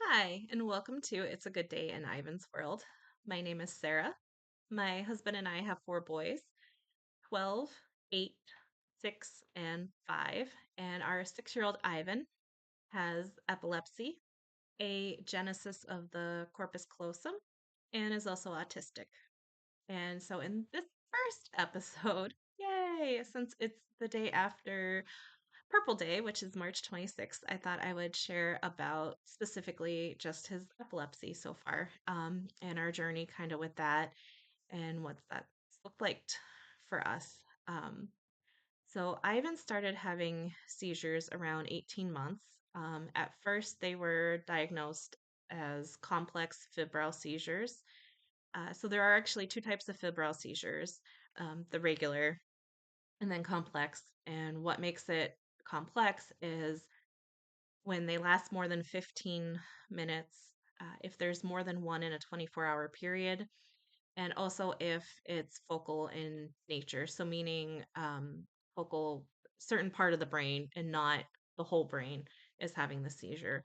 Hi, and welcome to It's a Good Day in Ivan's World. My name is Sarah. My husband and I have four boys, 12, 8, 6, and 5. And our 6-year-old Ivan has epilepsy, a genesis of the corpus callosum, and is also autistic. And so in this first episode, yay, since it's the day after Purple Day, which is March 26th, I thought I would share about specifically just his epilepsy so far, and our journey kind of with that and what's that looked like for us. So Ivan started having seizures around 18 months. At first, they were diagnosed as complex febrile seizures. So there are actually two types of febrile seizures, the regular and then complex. And what makes it complex is when they last more than 15 minutes, if there's more than one in a 24-hour period, and also if it's focal in nature. So, meaning focal, certain part of the brain and not the whole brain is having the seizure.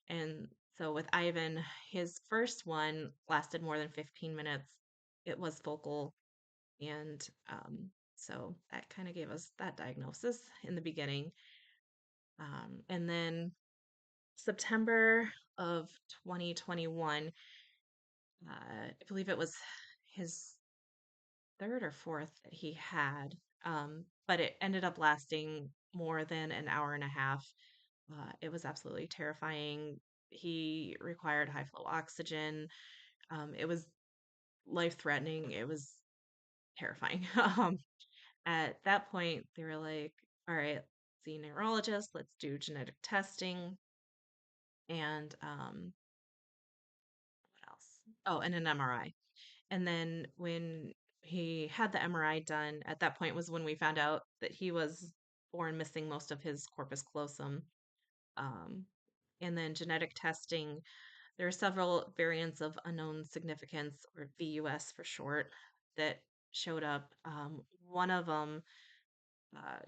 And so, with Ivan, his first one lasted more than 15 minutes. It was focal. And so that kind of gave us that diagnosis in the beginning. And then September of 2021, I believe it was his third or fourth that he had, but it ended up lasting more than an hour and a half. It was absolutely terrifying. He required high flow oxygen. It was life threatening. It was terrifying. At that point, they were like, all right, see a neurologist, let's do genetic testing, and what else? Oh, and an MRI. And then when he had the MRI done, at that point was when we found out that he was born missing most of his corpus callosum. Um, and then genetic testing, there are several variants of unknown significance, or VUS for short, that showed up. One of them, uh,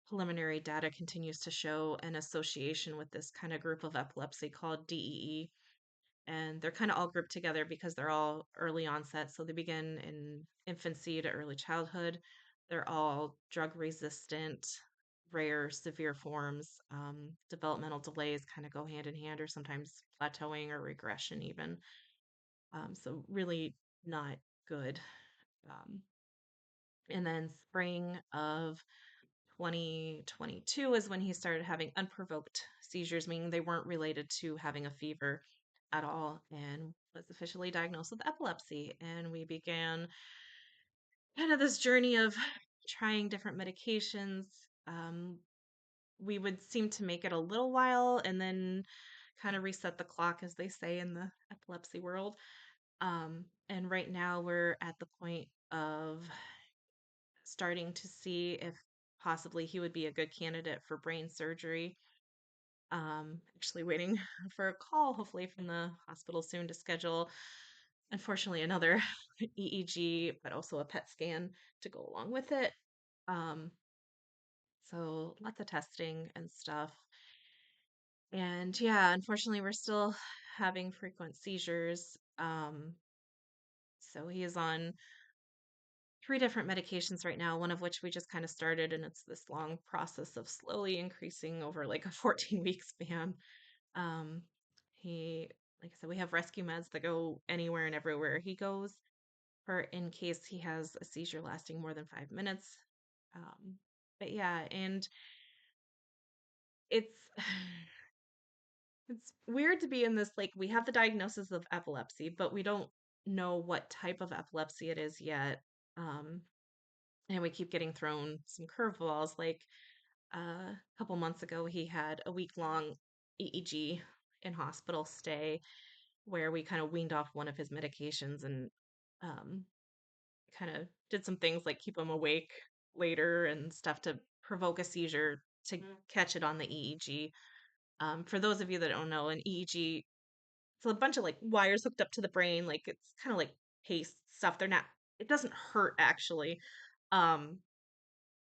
preliminary data continues to show an association with this kind of group of epilepsy called DEE, and they're kind of all grouped together because they're all early onset. So they begin in infancy to early childhood. They're all drug resistant, rare, severe forms. Developmental delays kind of go hand in hand, or sometimes plateauing or regression, even. So, really not good. Um, and then, spring of 2022 is when he started having unprovoked seizures, meaning they weren't related to having a fever at all, and was officially diagnosed with epilepsy. And we began kind of this journey of trying different medications. Um, we would seem to make it a little while and then kind of reset the clock, as they say in the epilepsy world. And right now we're at the point of starting to see if possibly he would be a good candidate for brain surgery. Actually waiting for a call, hopefully from the hospital soon, to schedule, unfortunately, another EEG, but also a PET scan to go along with it. Um, so lots of testing and stuff. And yeah, unfortunately, we're still having frequent seizures. So he is on three different medications right now, one of which we just kind of started, and it's this long process of slowly increasing over like a 14-week span. Um, he, like I said, we have rescue meds that go anywhere and everywhere he goes for in case he has a seizure lasting more than 5 minutes. Um, but yeah, and it's it's weird to be in this, like, we have the diagnosis of epilepsy, but we don't know what type of epilepsy it is yet. Um, and we keep getting thrown some curveballs. Like a couple months ago, he had a week-long EEG in hospital stay where we kind of weaned off one of his medications and um, kind of did some things like keep him awake later and stuff to provoke a seizure to catch it on the EEG. For those of you that don't know, an EEG, it's a bunch of like wires hooked up to the brain, like it's kind of like paste stuff. They're not, it doesn't hurt actually. Um,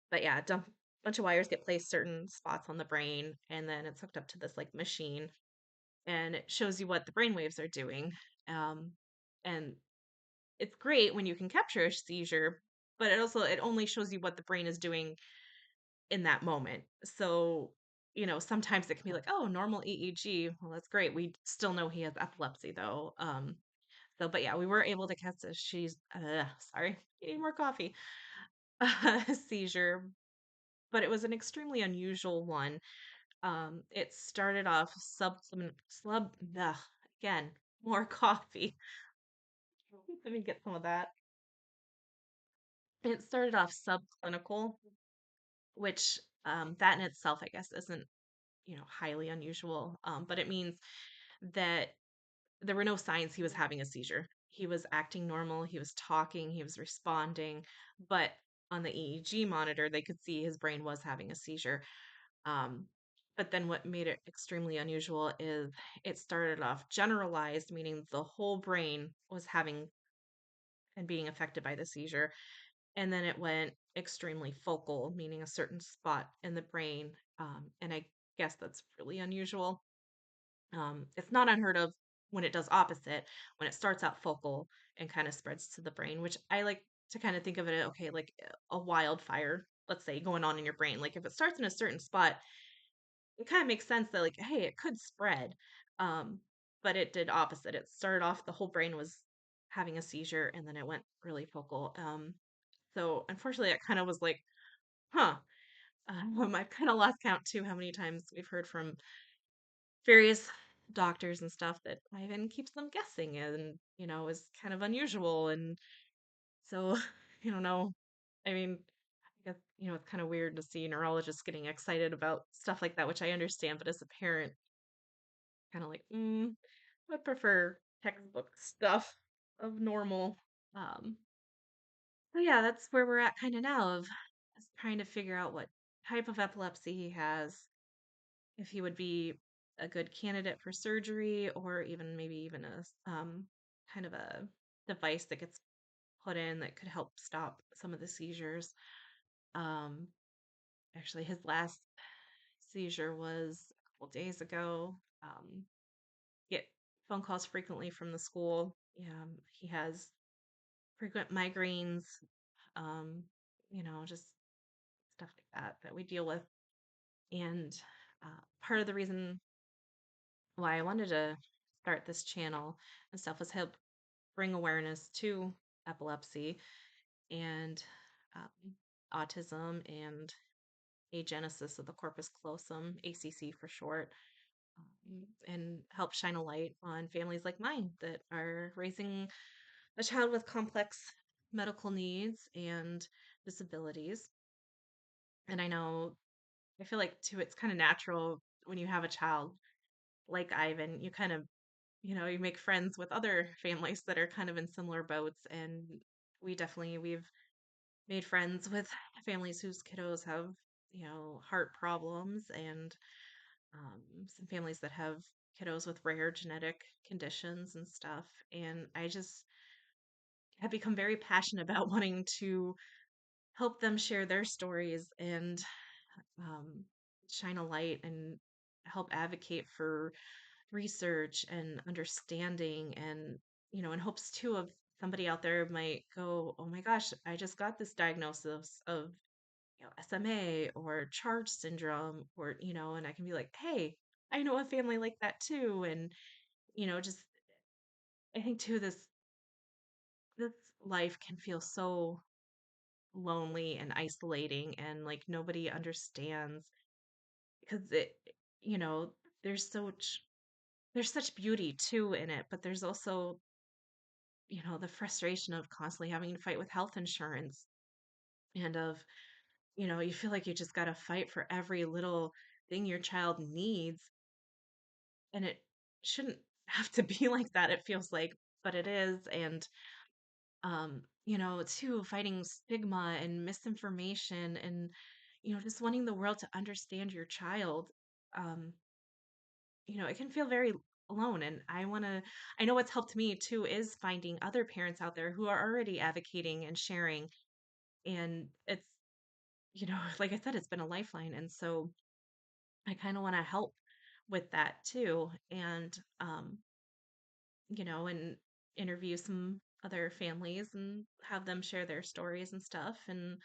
but yeah, a bunch of wires get placed certain spots on the brain, and then it's hooked up to this like machine. and it shows you what the brain waves are doing. Um, and it's great when you can capture a seizure, but it only shows you what the brain is doing in that moment. So, sometimes it can be like, oh, normal EEG. Well, that's great. We still know he has epilepsy though. So, but yeah, we were able to catch a sorry, you need more coffee. Seizure, but it was an extremely unusual one. It started off again, more coffee. Let me get some of that. It started off subclinical, which that in itself, I guess, isn't highly unusual. But it means that there were no signs he was having a seizure. He was acting normal, he was talking, he was responding, but on the EEG monitor, they could see his brain was having a seizure. Um, but then what made it extremely unusual is it started off generalized, meaning the whole brain was having and being affected by the seizure. And then it went extremely focal, meaning a certain spot in the brain. And I guess that's really unusual. It's not unheard of when it does opposite, when it starts out focal and kind of spreads to the brain, which I like to kind of think of it, okay, like a wildfire, let's say, going on in your brain. Like if it starts in a certain spot, it kind of makes sense that, like, hey, it could spread. Um, but it did opposite. It started off, the whole brain was having a seizure, and then it went really focal. So unfortunately, it kind of was like, huh. I've kind of lost count too how many times we've heard from various doctors and stuff that Ivan keeps them guessing and, is kind of unusual. And so, I don't know. I mean, I guess, it's kind of weird to see neurologists getting excited about stuff like that, which I understand, but as a parent, kind of like, I would prefer textbook stuff of normal. Um, so yeah, that's where we're at kind of now of just trying to figure out what type of epilepsy he has, if he would be a good candidate for surgery or even maybe even kind of a device that gets put in that could help stop some of the seizures. Um, Actually, his last seizure was a couple days ago. Get phone calls frequently from the school. He has frequent migraines, um, just stuff like that we deal with. And part of the reason why I wanted to start this channel and stuff was help bring awareness to epilepsy and um, autism and agenesis of the corpus callosum, ACC for short, and help shine a light on families like mine that are raising a child with complex medical needs and disabilities. And I feel like too, it's kind of natural when you have a child like Ivan, you kind of, you make friends with other families that are kind of in similar boats. And we've made friends with families whose kiddos have, heart problems and some families that have kiddos with rare genetic conditions and stuff. And I just have become very passionate about wanting to help them share their stories and um, shine a light and help advocate for research and understanding and in hopes too of somebody out there might go, oh my gosh, I just got this diagnosis of SMA or charge syndrome, or and I can be like, hey, I know a family like that too. And just I think too, this life can feel so lonely and isolating, and like nobody understands because you know there's so much there's such beauty too in it, but there's also the frustration of constantly having to fight with health insurance, and of you feel like you just got to fight for every little thing your child needs, and it shouldn't have to be like that, it feels like, but it is. And too, fighting stigma and misinformation and just wanting the world to understand your child. um it can feel very alone, and I know what's helped me too is finding other parents out there who are already advocating and sharing. And it's like I said, it's been a lifeline, and so I kind of want to help with that too. And, and interview some other families and have them share their stories and stuff. And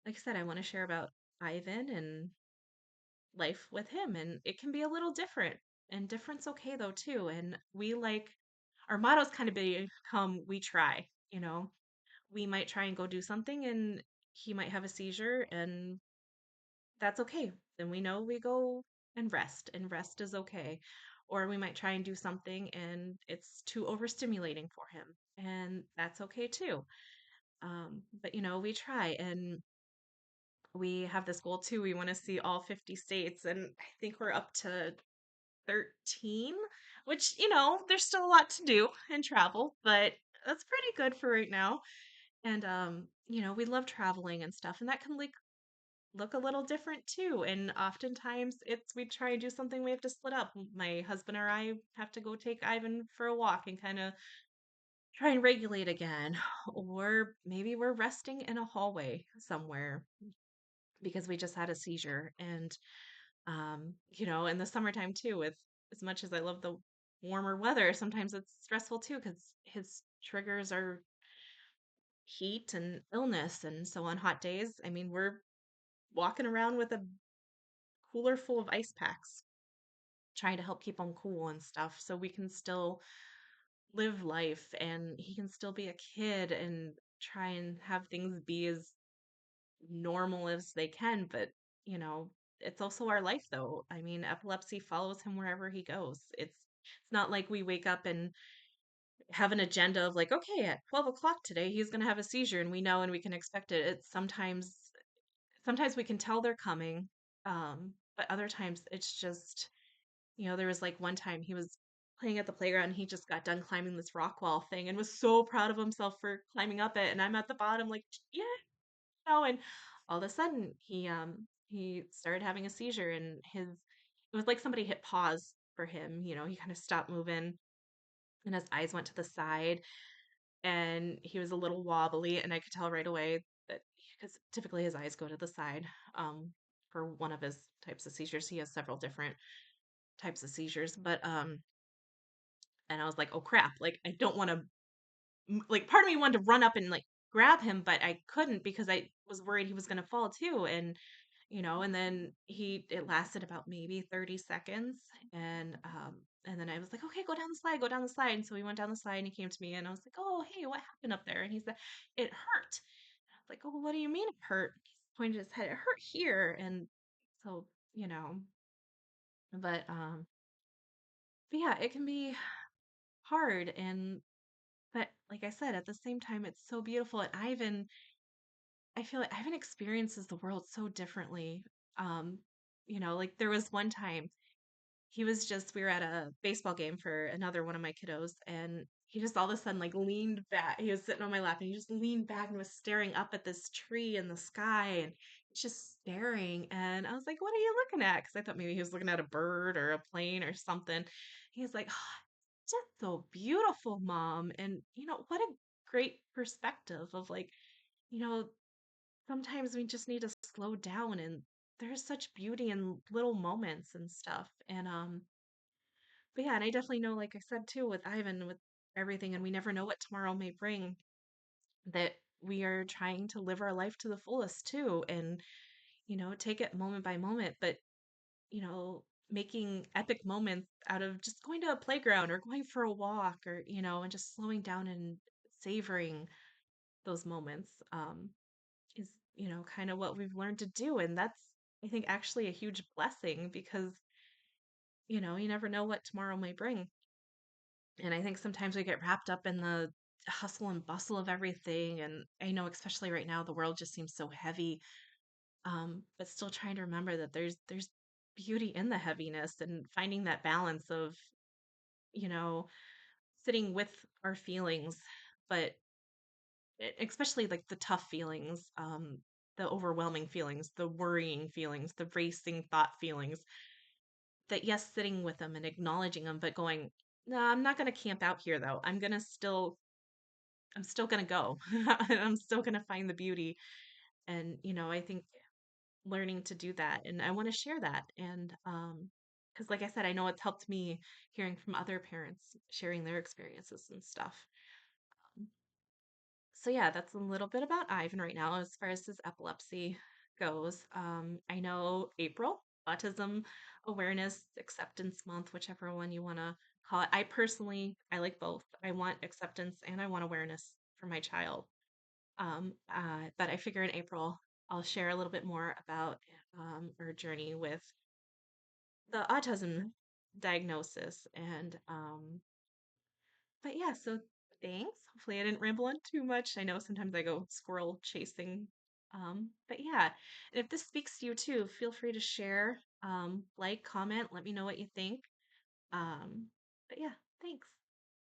like I said, I want to share about Ivan and life with him. And it can be a little different. And different's okay though, too. And we like our motto's kind of become we try, you know. We might try and go do something and he might have a seizure and that's okay. Then we know we go and rest is okay. Or we might try and do something and it's too overstimulating for him, and that's okay too. But we try and we have this goal too. We want to see all 50 states, and I think we're up to 13, which, there's still a lot to do and travel, but that's pretty good for right now. And we love traveling and stuff, and that can like look a little different too. And oftentimes it's we try and do something we have to split up. My husband or I have to go take Ivan for a walk and kind of try and regulate again. Or maybe we're resting in a hallway somewhere because we just had a seizure. And in the summertime too, with as much as I love the warmer weather, sometimes it's stressful too because his triggers are heat and illness. And so on hot days, I mean, we're walking around with a cooler full of ice packs, trying to help keep him cool and stuff so we can still live life and he can still be a kid and try and have things be as normal as they can. But, you know, it's also our life though. I mean, epilepsy follows him wherever he goes. It's not like we wake up and have an agenda of like, okay, at 12 o'clock today he's going to have a seizure and we know and we can expect it. It's sometimes we can tell they're coming, but other times it's just, there was like one time he was playing at the playground and he just got done climbing this rock wall thing and was so proud of himself for climbing up it. And I'm at the bottom, like, yeah, and all of a sudden he started having a seizure and it was like somebody hit pause for him. He kind of stopped moving and his eyes went to the side and he was a little wobbly and I could tell right away that because typically his eyes go to the side um, for one of his types of seizures. He has several different types of seizures, but and I was like, oh crap, like I don't want to, like part of me wanted to run up and like grab him, but I couldn't because I was worried he was going to fall too. And then it lasted about maybe 30 seconds. And then I was like, okay, go down the slide. And so he went down the slide and he came to me and I was like, oh, hey, what happened up there? And he said, it hurt. I was like, oh, what do you mean it hurt? He pointed his head, it hurt here. And so, but, um, but yeah, it can be hard. But like I said, at the same time, it's so beautiful. And I feel like Ivan experiences the world so differently. Um, like there was one time we were at a baseball game for another one of my kiddos, and he just all of a sudden like leaned back. He was sitting on my lap and he just leaned back and was staring up at this tree in the sky and he's just staring. And I was like, what are you looking at? Because I thought maybe he was looking at a bird or a plane or something. He was like, oh, just so beautiful, mom. And what a great perspective of like, you know, sometimes we just need to slow down and there's such beauty in little moments and stuff. But yeah, and I definitely know, like I said too, with Ivan, with everything, and we never know what tomorrow may bring, that we are trying to live our life to the fullest too, and take it moment by moment, but making epic moments out of just going to a playground or going for a walk or and just slowing down and savoring those moments is kind of what we've learned to do, and that's I think actually a huge blessing because you never know what tomorrow may bring. And I think sometimes we get wrapped up in the hustle and bustle of everything. And I know, especially right now, the world just seems so heavy. But still trying to remember that there's beauty in the heaviness and finding that balance of, you know, sitting with our feelings, but especially like the tough feelings, the overwhelming feelings, the worrying feelings, the racing thought feelings, that yes, sitting with them and acknowledging them, but going, no, I'm not going to camp out here though. I'm still gonna go. I'm still gonna find the beauty. And, I think learning to do that and I want to share that. And because like I said, I know it's helped me hearing from other parents sharing their experiences and stuff. Um, So yeah, that's a little bit about Ivan right now as far as his epilepsy goes. I know April, Autism Awareness Acceptance Month, whichever one you want to call it. I like both. I want acceptance and I want awareness for my child. But I figure in April I'll share a little bit more about our journey with the autism diagnosis and but yeah, so thanks. Hopefully I didn't ramble on too much. I know sometimes I go squirrel chasing. But yeah, and if this speaks to you too, feel free to share, like, comment, let me know what you think. Um, but yeah, thanks.